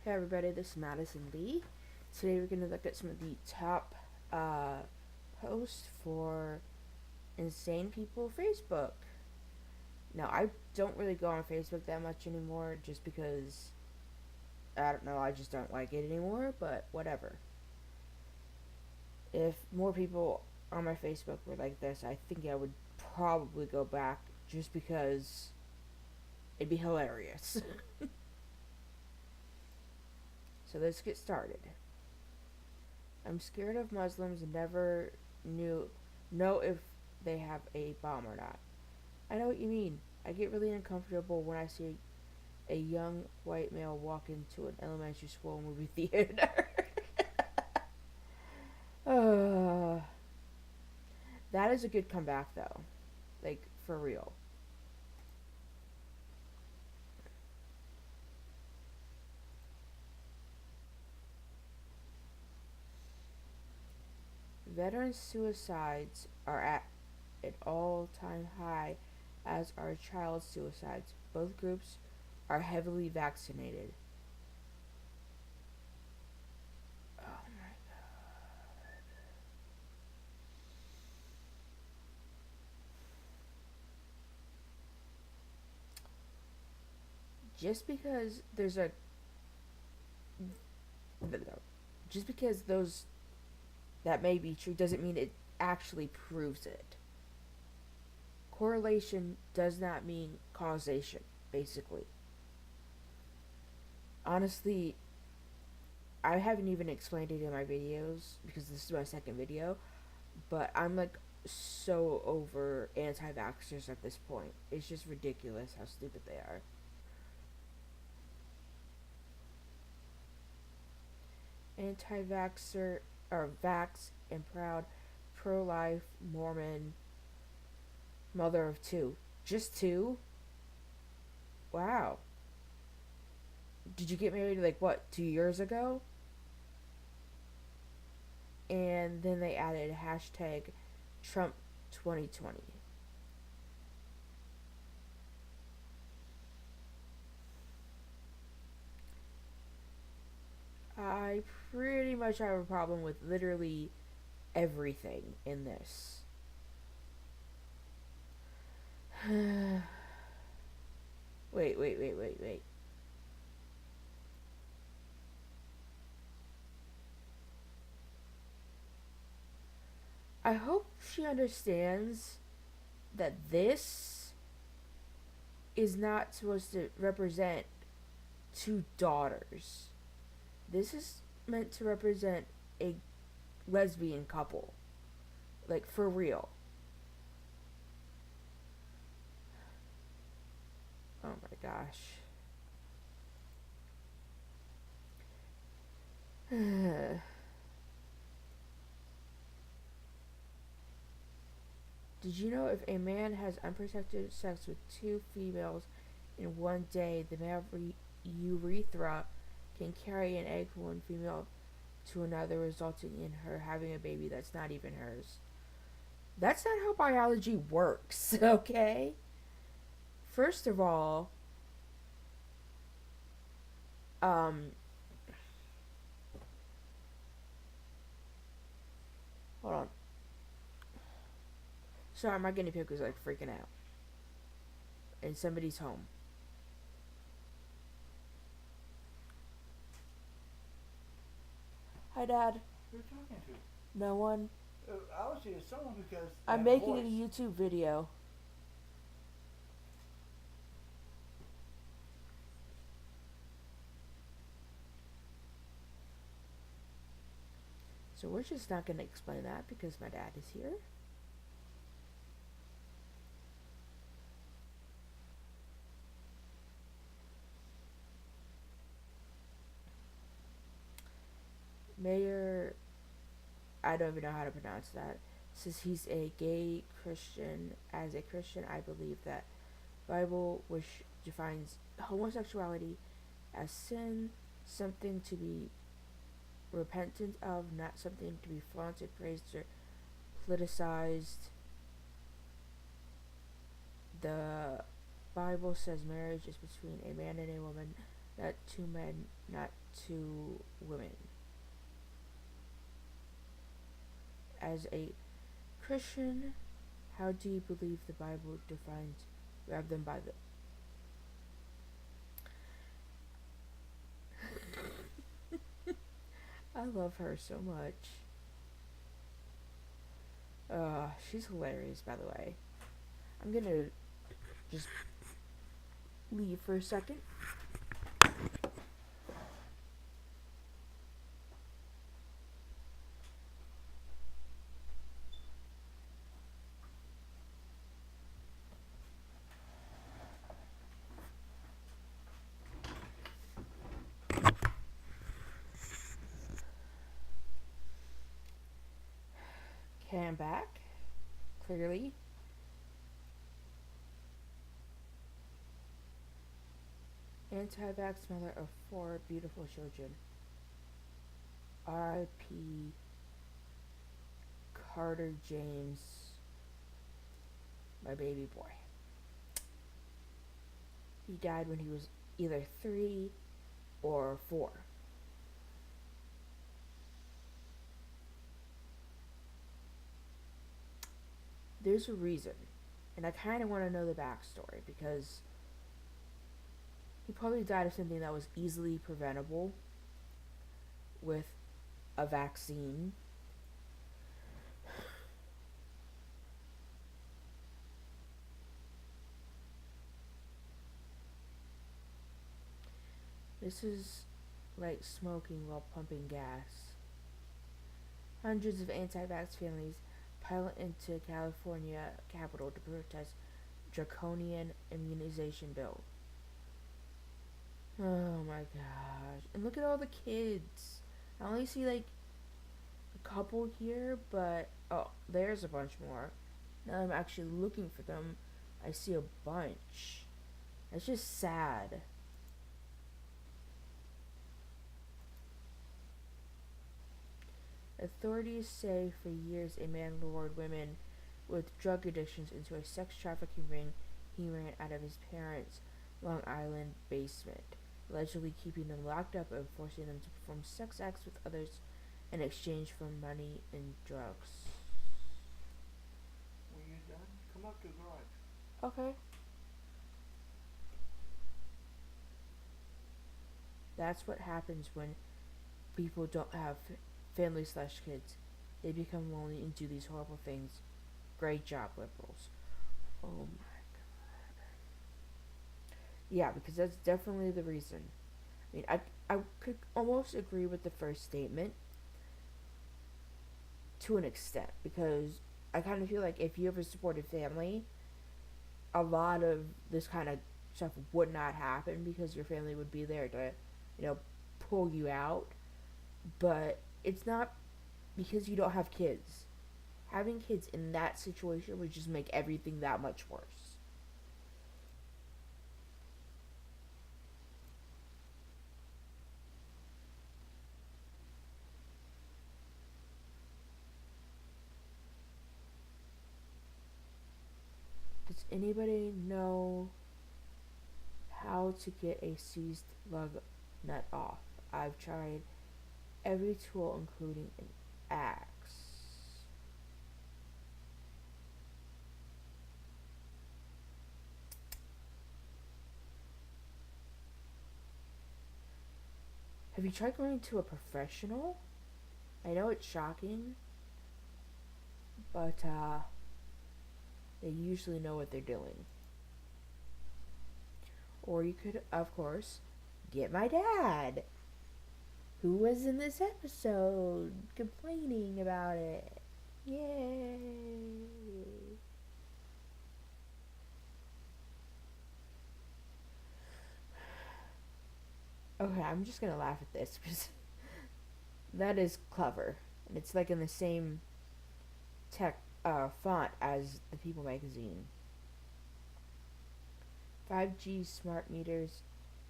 Hey everybody, this is Madison Lee. Today we're going to look at some of the top posts for insane people Facebook. Now, I don't really go on Facebook that much anymore just because, I don't know, I just don't like it anymore, but whatever. If more people on my Facebook were like this, I think I would probably go back just because it'd be hilarious. So let's get started. I'm scared of Muslims and never know if they have a bomb or not. I know what you mean. I get really uncomfortable when I see a young white male walk into an elementary school movie theater. uh, that is a good comeback though. Like for real. Veteran suicides are at an all-time high, as are child suicides. Both groups are heavily vaccinated. Oh my just because there's a just because those that may be true doesn't mean it actually proves it. Correlation does not mean causation, basically. Honestly, I haven't even explained it in my videos because this is my second video, but I'm like so over anti vaxxers at this point. It's just ridiculous how stupid they are. Anti vaxxer, or vax and proud, pro life, Mormon, mother of two. Just two? Wow. Did you get married like what, 2 years ago? And then they added hashtag Trump 2020. I pretty much have a problem with literally everything in this. Wait. I hope she understands that this is not supposed to represent two daughters. This is meant to represent a lesbian couple. Like, for real. Oh my gosh. Did you know if a man has unprotected sex with two females in one day, the male urethra can carry an egg from one female to another, resulting in her having a baby that's not even hers? That's not how biology works, okay? First of all, um, hold on. Sorry, my guinea pig was like freaking out. And somebody's home. Hi, Dad. Who are you talking to? No one. Obviously, it's someone because they I'm have a making a voice. YouTube video. So we're just not going to explain that because my dad is here. Mayor, I don't even know how to pronounce that, says he's a gay Christian. As a Christian, I believe that Bible, which defines homosexuality as sin, something to be repentant of, not something to be flaunted, praised, or politicized. The Bible says marriage is between a man and a woman, not two men, not two women. As a Christian, how do you believe the Bible defines rather than by the I love her so much. She's hilarious, by the way. I'm gonna just leave for a second. Okay, I'm back. Clearly. Anti-vax mother of 4 beautiful children. R.I.P. Carter James, my baby boy. He died when he was either 3 or 4. There's a reason, and I kind of want to know the backstory because he probably died of something that was easily preventable with a vaccine. This is like smoking while pumping gas. Hundreds of anti-vax families pile into California Capitol to protest draconian immunization bill. Oh my gosh. And look at all the kids. I only see like a couple here, but oh, there's a bunch more. Now I'm actually looking for them. I see a bunch. It's just sad. Authorities say for years a man lured women with drug addictions into a sex trafficking ring he ran out of his parents' Long Island basement, allegedly keeping them locked up and forcing them to perform sex acts with others in exchange for money and drugs. When you're done, come up to the garage. Okay. That's what happens when people don't have family slash kids. They become lonely and do these horrible things. Great job, liberals. Oh my god. Yeah, because that's definitely the reason. I mean, I could almost agree with the first statement to an extent because I kind of feel like if you ever supported family, a lot of this kind of stuff would not happen because your family would be there to, you know, pull you out. But it's not because you don't have kids. Having kids in that situation would just make everything that much worse. Does anybody know how to get a seized lug nut off? I've tried every tool, including an axe. Have you tried going to a professional? I know it's shocking, but they usually know what they're doing. Or you could, of course, get my dad, who was in this episode complaining about it. Yay! Okay, I'm just gonna laugh at this because that is clever, and it's like in the same tech font as the People magazine. 5G smart meters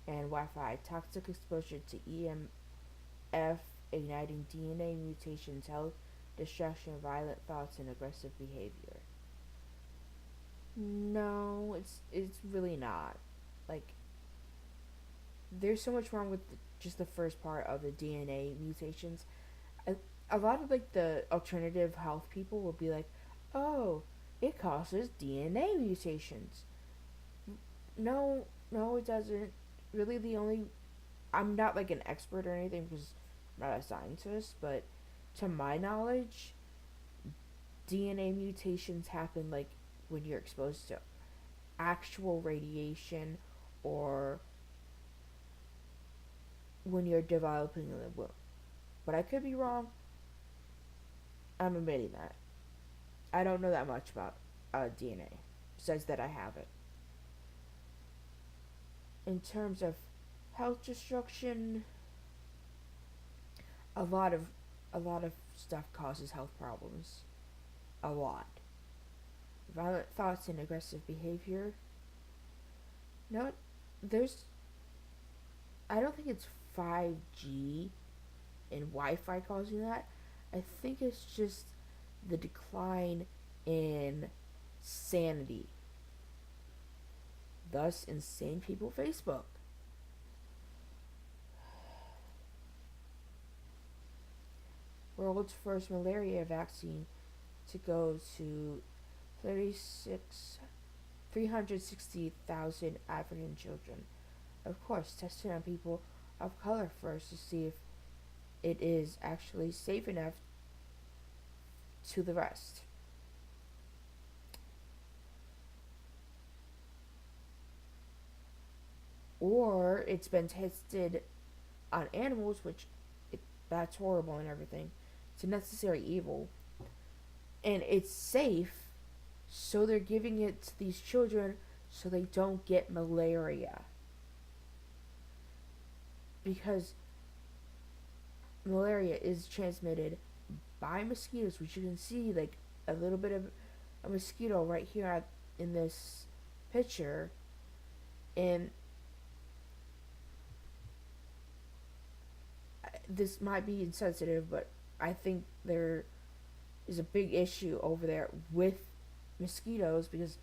and Wi-Fi, toxic exposure to EMF igniting DNA mutations, health destruction, violent thoughts, and aggressive behavior. No, it's really not. Like there's so much wrong with just the first part of the DNA mutations. A, a lot of like the alternative health people will be like, "Oh, it causes DNA mutations." No, no, it doesn't. Really, the only I'm not like an expert or anything because I'm not a scientist, but to my knowledge, DNA mutations happen like when you're exposed to actual radiation or when you're developing in the womb. But I could be wrong. I'm admitting that. I don't know that much about DNA, besides that I have it. In terms of health destruction, a lot of a lot of stuff causes health problems. A lot. Violent thoughts and aggressive behavior. No, there's. I don't think it's 5G and Wi-Fi causing that. I think it's just the decline in sanity. Thus, insane people Facebook. World's first malaria vaccine to go to 36 360,000 African children. Of course, tested on people of color first to see if it is actually safe enough to the rest. Or it's been tested on animals, which that's horrible and everything. It's a necessary evil. And it's safe, so they're giving it to these children so they don't get malaria. Because malaria is transmitted by mosquitoes, which you can see like a little bit of a mosquito right here in this picture. And this might be insensitive, but I think there is a big issue over there with mosquitoes because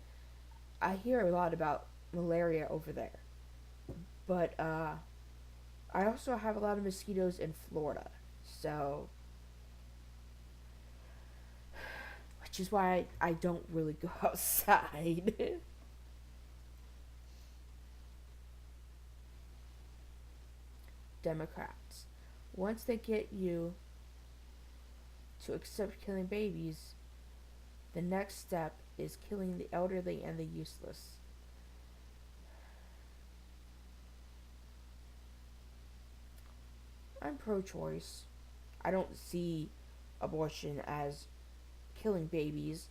I hear a lot about malaria over there. But I also have a lot of mosquitoes in Florida. So, which is why I don't really go outside. Democrats. Once they get you to accept killing babies, the next step is killing the elderly and the useless. I'm pro choice. I don't see abortion as killing babies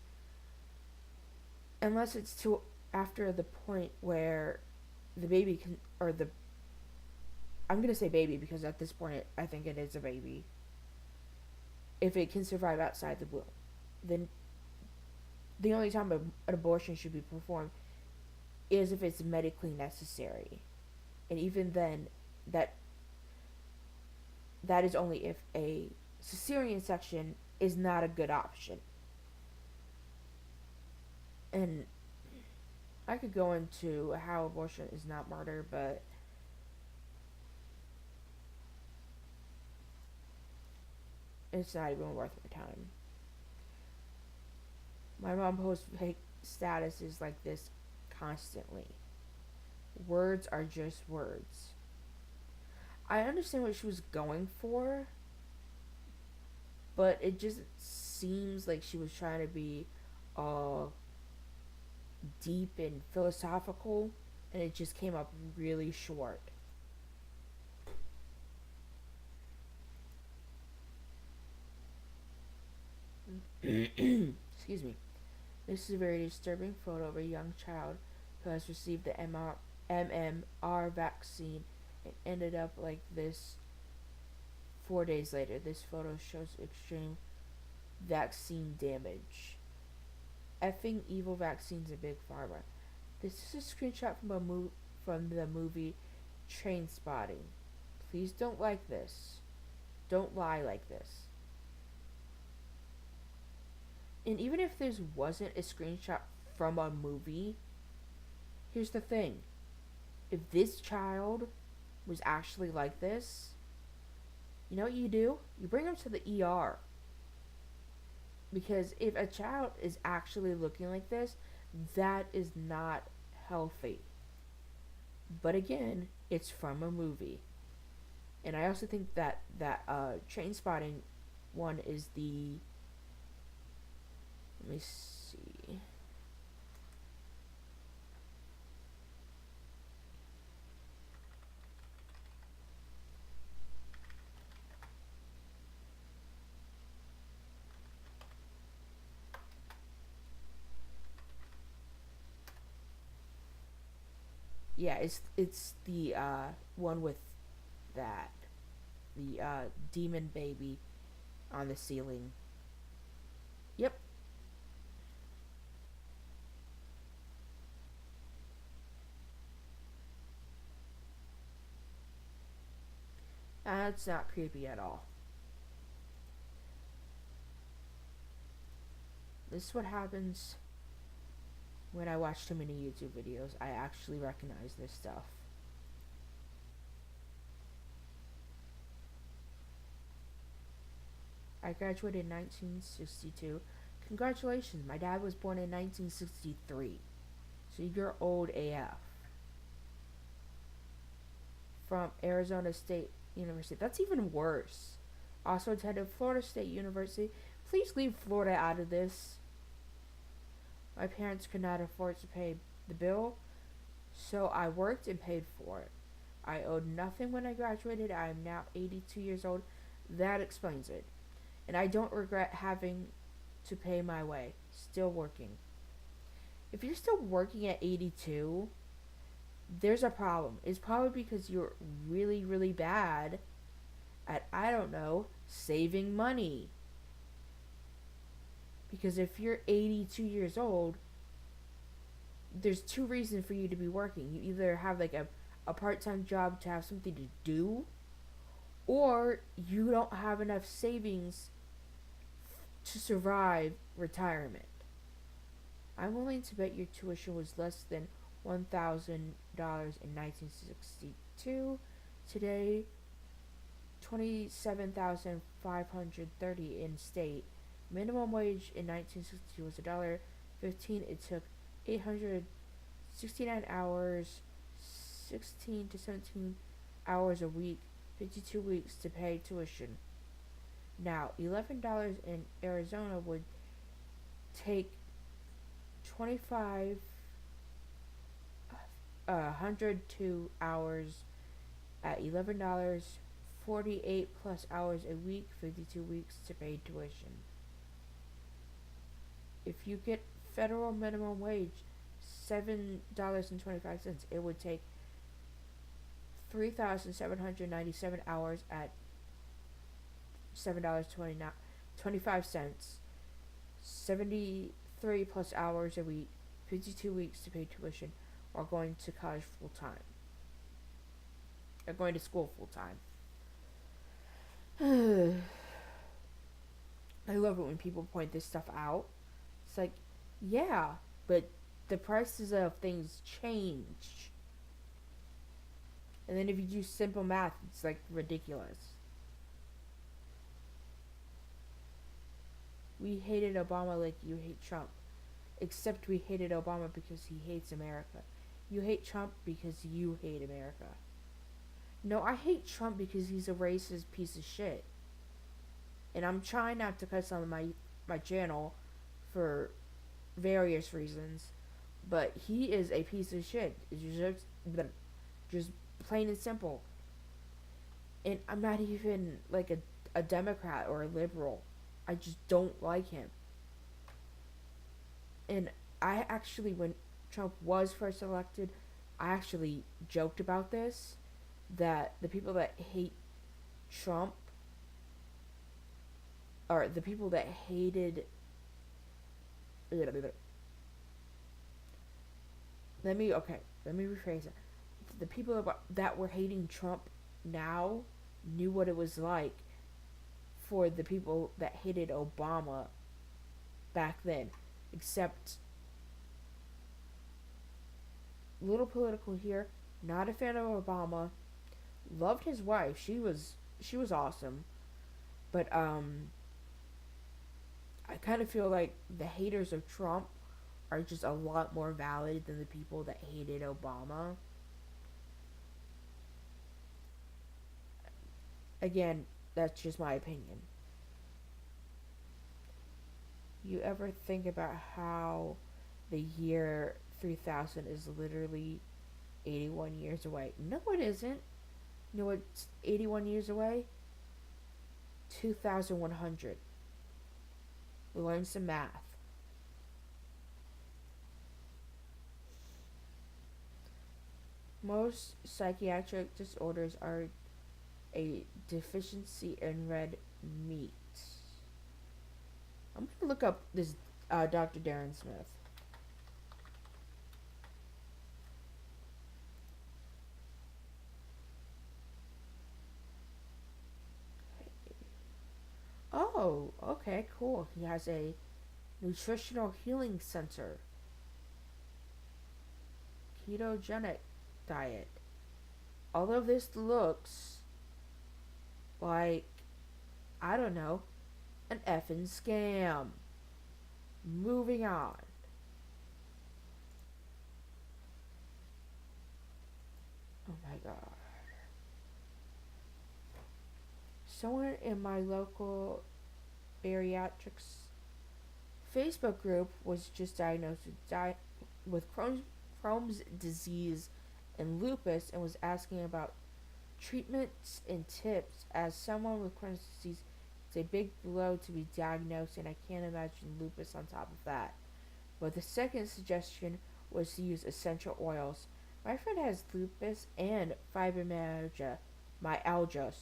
unless it's to after the point where the baby can or the I'm going to say baby because at this point I think it is a baby. If it can survive outside the womb, then the only time an abortion should be performed is if it's medically necessary. And even then that that is only if a cesarean section is not a good option. And I could go into how abortion is not murder, but it's not even worth my time. My mom posts fake statuses like this constantly. Words are just words. I understand what she was going for, but it just seems like she was trying to be all deep and philosophical, and it just came up really short. Excuse me. This is a very disturbing photo of a young child who has received the MMR vaccine and ended up like this 4 days later. This photo shows extreme vaccine damage. Effing evil vaccines and big pharma. This is a screenshot from the movie Trainspotting. Please don't like this. Don't lie like this. And even if this wasn't a screenshot from a movie, here's the thing. If this child was actually like this, you know what you do? You bring them to the ER. Because if a child is actually looking like this, that is not healthy. But again, it's from a movie. And I also think that Train Spotting one is the, let me see. Yeah, it's the one with that, the demon baby on the ceiling. Yep, that's not creepy at all. This is what happens when I watch too many YouTube videos. I actually recognize this stuff. I graduated in 1962. Congratulations, my dad was born in 1963. So you're old AF. From Arizona State University. That's even worse. Also attended Florida State University. Please leave Florida out of this. My parents could not afford to pay the bill, so I worked and paid for it. I owed nothing when I graduated. I am now 82 years old. That explains it. And I don't regret having to pay my way. Still working. If you're still working at 82, there's a problem. It's probably because you're really, really bad at, I don't know, saving money. Because if you're 82 years old, there's two reasons for you to be working. You either have like a part time job to have something to do, or you don't have enough savings to survive retirement. I'm willing to bet your tuition was less than $1,000 in 1962. Today, 27,530 in state. Minimum wage in 1960 was $1.15. It took 869 hours, 16 to 17 hours a week, 52 weeks to pay tuition. Now, $11 in Arizona would take 2,502 hours at $11, 48 plus hours a week, 52 weeks to pay tuition. If you get federal minimum wage, $7.25, it would take 3,797 hours at $7.25, 73 plus hours a week, 52 weeks to pay tuition, or going to college full time. Or going to school full time. I love it when people point this stuff out. It's like, yeah, but the prices of things change. And then if you do simple math, it's like ridiculous. We hated Obama like you hate Trump. Except we hated Obama because he hates America. You hate Trump because you hate America. No, I hate Trump because he's a racist piece of shit. And I'm trying not to cuss on my channel for various reasons. But he is a piece of shit. It's just plain and simple. And I'm not even like a Democrat or a liberal. I just don't like him. And I actually, when Trump was first elected, I actually joked about this, that the people that hate Trump, or the people that hated, let me rephrase it. The people that were hating Trump now knew what it was like for the people that hated Obama back then. Except, little political here, not a fan of Obama, Loved his wife. She was awesome. But I kind of feel like the haters of Trump are just a lot more valid than the people that hated Obama. Again, that's just my opinion. You ever think about how the year 3000 is literally 81 years away? No, it isn't. You know what's 81 years away? 2100. We learned some math. Most psychiatric disorders are a deficiency in red meat. I'm gonna look up this Dr. Darren Smith. Oh, okay, cool. He has a nutritional healing center, ketogenic diet. All of this looks like, I don't know, an effing scam. Moving on. Oh my god. Someone in my local bariatrics Facebook group was just diagnosed with Crohn's disease and lupus and was asking about treatments and tips. As someone with Crohn's disease, it's a big blow to be diagnosed, and I can't imagine lupus on top of that. But the second suggestion was to use essential oils. My friend has lupus and fibromyalgia, myalgia,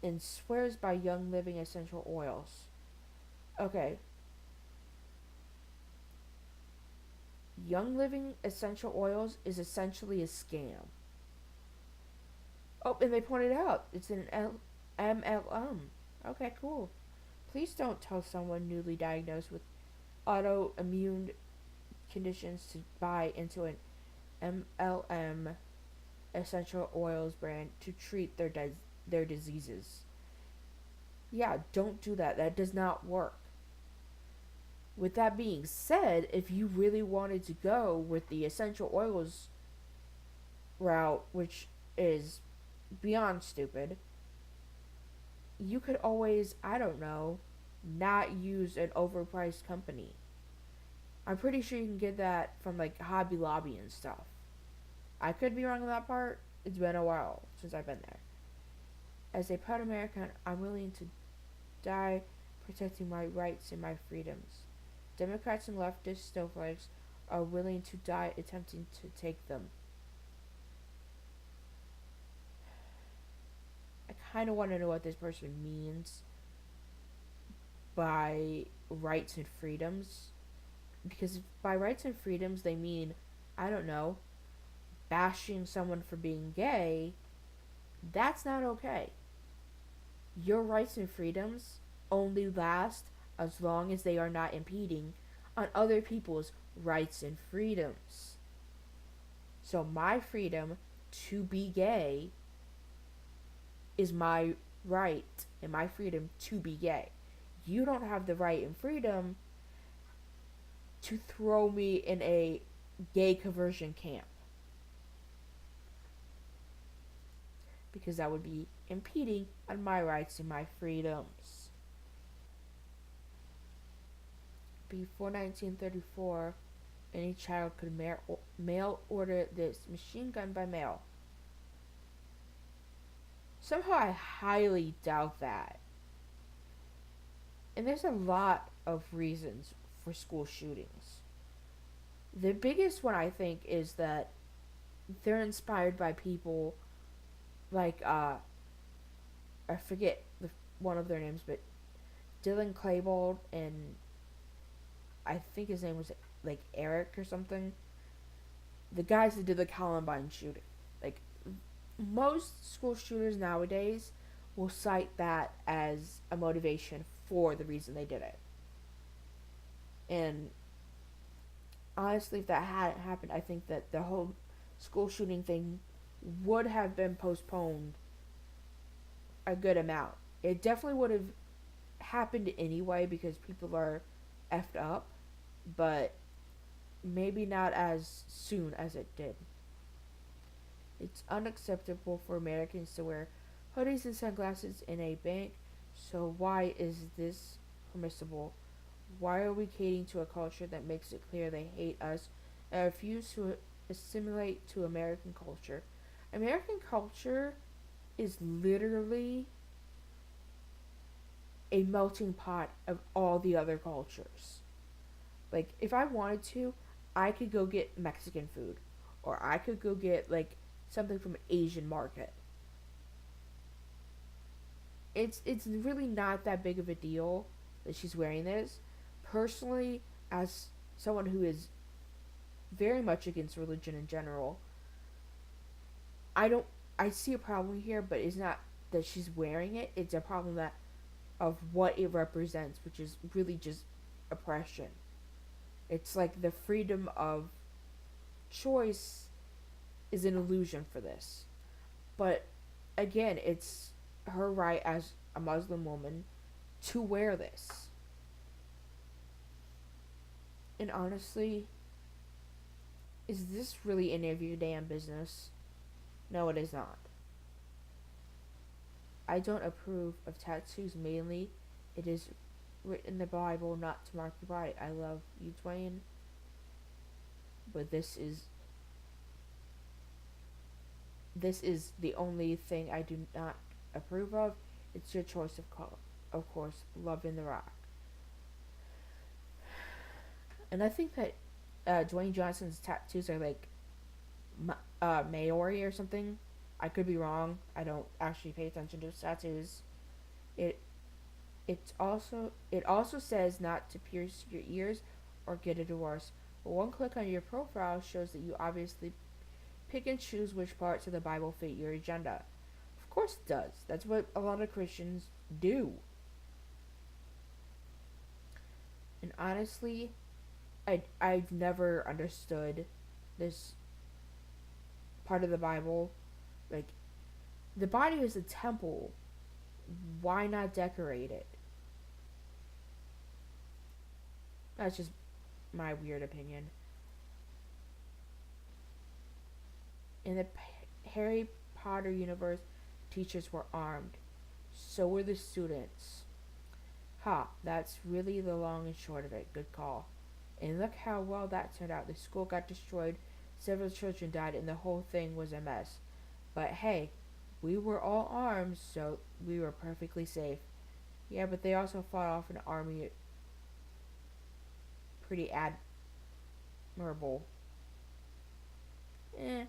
and swears by Young Living essential oils. Okay, Young Living essential oils is essentially a scam. Oh, and they pointed out it's an MLM. Okay, cool. Please don't tell someone newly diagnosed with autoimmune conditions to buy into an MLM essential oils brand to treat their diseases. Yeah, don't do that. That does not work. With that being said, if you really wanted to go with the essential oils route, which is beyond stupid, you could always, I don't know, not use an overpriced company. I'm pretty sure you can get that from like Hobby Lobby and stuff. I could be wrong on that part. It's been a while since I've been there. As a proud American, I'm willing to die protecting my rights and my freedoms. Democrats and leftist snowflakes are willing to die attempting to take them. I kind of want to know what this person means by rights and freedoms. Because by rights and freedoms, they mean, I don't know, bashing someone for being gay, that's not okay. Your rights and freedoms only last as long as they are not impeding on other people's rights and freedoms. So my freedom to be gay is my right and my freedom to be gay. You don't have the right and freedom to throw me in a gay conversion camp, because that would be impeding on my rights and my freedoms. Before 1934, any child could mail order this machine gun by mail. Somehow I highly doubt that. And there's a lot of reasons for school shootings. The biggest one, I think, is that they're inspired by people like I forget one of their names, but Dylan Klebold, and I think his name was like Eric or something. The guys that did the Columbine shooting. Like, most school shooters nowadays will cite that as a motivation for the reason they did it. And honestly, if that hadn't happened, I think that the whole school shooting thing would have been postponed a good amount. It definitely would have happened anyway because people are effed up, but maybe not as soon as it did. It's unacceptable for Americans to wear hoodies and sunglasses in a bank, so why is this permissible? Why are we catering to a culture that makes it clear they hate us and refuse to assimilate to American culture? American culture is literally a melting pot of all the other cultures. Like, if I wanted to, I could go get Mexican food, or I could go get like something from an Asian market. It's really not that big of a deal that she's wearing this. Personally, as someone who is very much against religion in general, I don't I see a problem here, but it's not that she's wearing it. It's a problem that of what it represents, which is really just oppression. It's like the freedom of choice is an illusion for this. But again, it's her right as a Muslim woman to wear this. And honestly, is this really any of your damn business? No, it is not. I don't approve of tattoos mainly. It is written in the Bible not to mark your body. I love you, Dwayne, but this is the only thing I do not approve of. It's your choice of color. Of course, Love in the Rock. And I think that Dwayne Johnson's tattoos are like Maori or something. I could be wrong. I don't actually pay attention to his tattoos. It it also says not to pierce your ears or get a divorce. But one click on your profile shows that you obviously pick and choose which parts of the Bible fit your agenda. Of course it does. That's what a lot of Christians do. And honestly, I've never understood this part of the Bible. Like, the body is a temple. Why not decorate it? That's just my weird opinion. In the Harry Potter universe, teachers were armed. So were the students. Ha, that's really the long and short of it. Good call. And look how well that turned out. The school got destroyed, several children died, and the whole thing was a mess. But hey, we were all armed, so we were perfectly safe. Yeah, but they also fought off an army pretty admirable. Eh.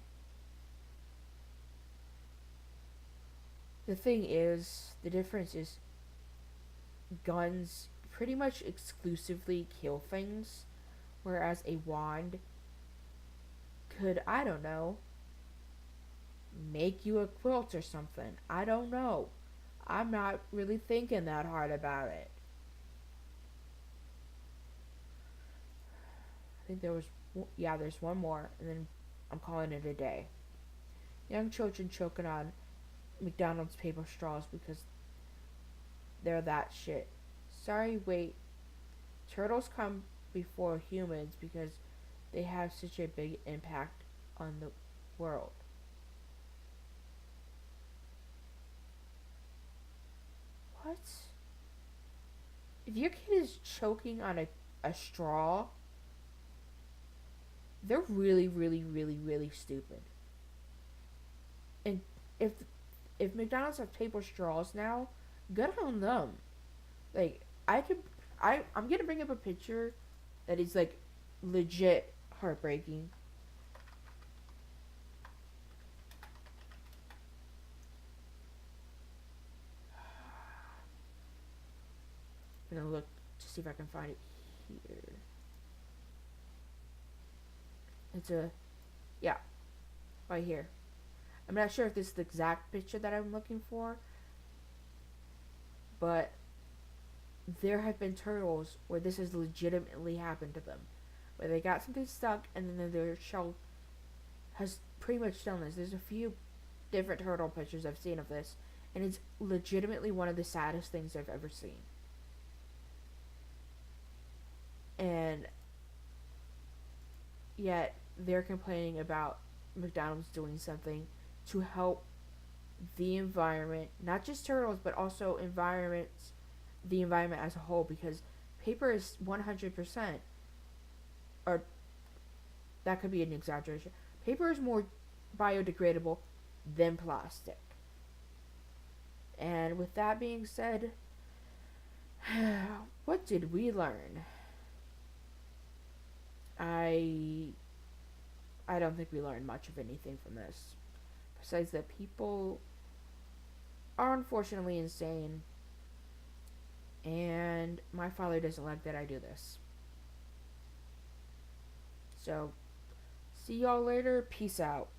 The thing is, the difference is guns pretty much exclusively kill things, whereas a wand could, I don't know, make you a quilt or something. I don't know. I'm not really thinking that hard about it. I think yeah, there's one more, and then I'm calling it a day. Young children choking on McDonald's paper straws because they're that shit. Sorry, wait. Turtles come before humans because they have such a big impact on the world. What? If your kid is choking on a straw, they're really, really, really, really stupid. And if if McDonald's have paper straws now, good on them. Like, I'm gonna bring up a picture that is like legit heartbreaking. I'm gonna look to see if I can find it here. It's a yeah, right here. I'm not sure if this is the exact picture that I'm looking for, but there have been turtles where this has legitimately happened to them, where they got something stuck and then their shell has pretty much done this. There's a few different turtle pictures I've seen of this, and it's legitimately one of the saddest things I've ever seen. And yet they're complaining about McDonald's doing something to help the environment, not just turtles, but also the environment as a whole, because paper is 100%, or that could be an exaggeration. Paper is more biodegradable than plastic. And with that being said, what did we learn? I I don't think we learned much of anything from this. Besides that people are unfortunately insane, and my father doesn't like that I do this. So, see y'all later. Peace out.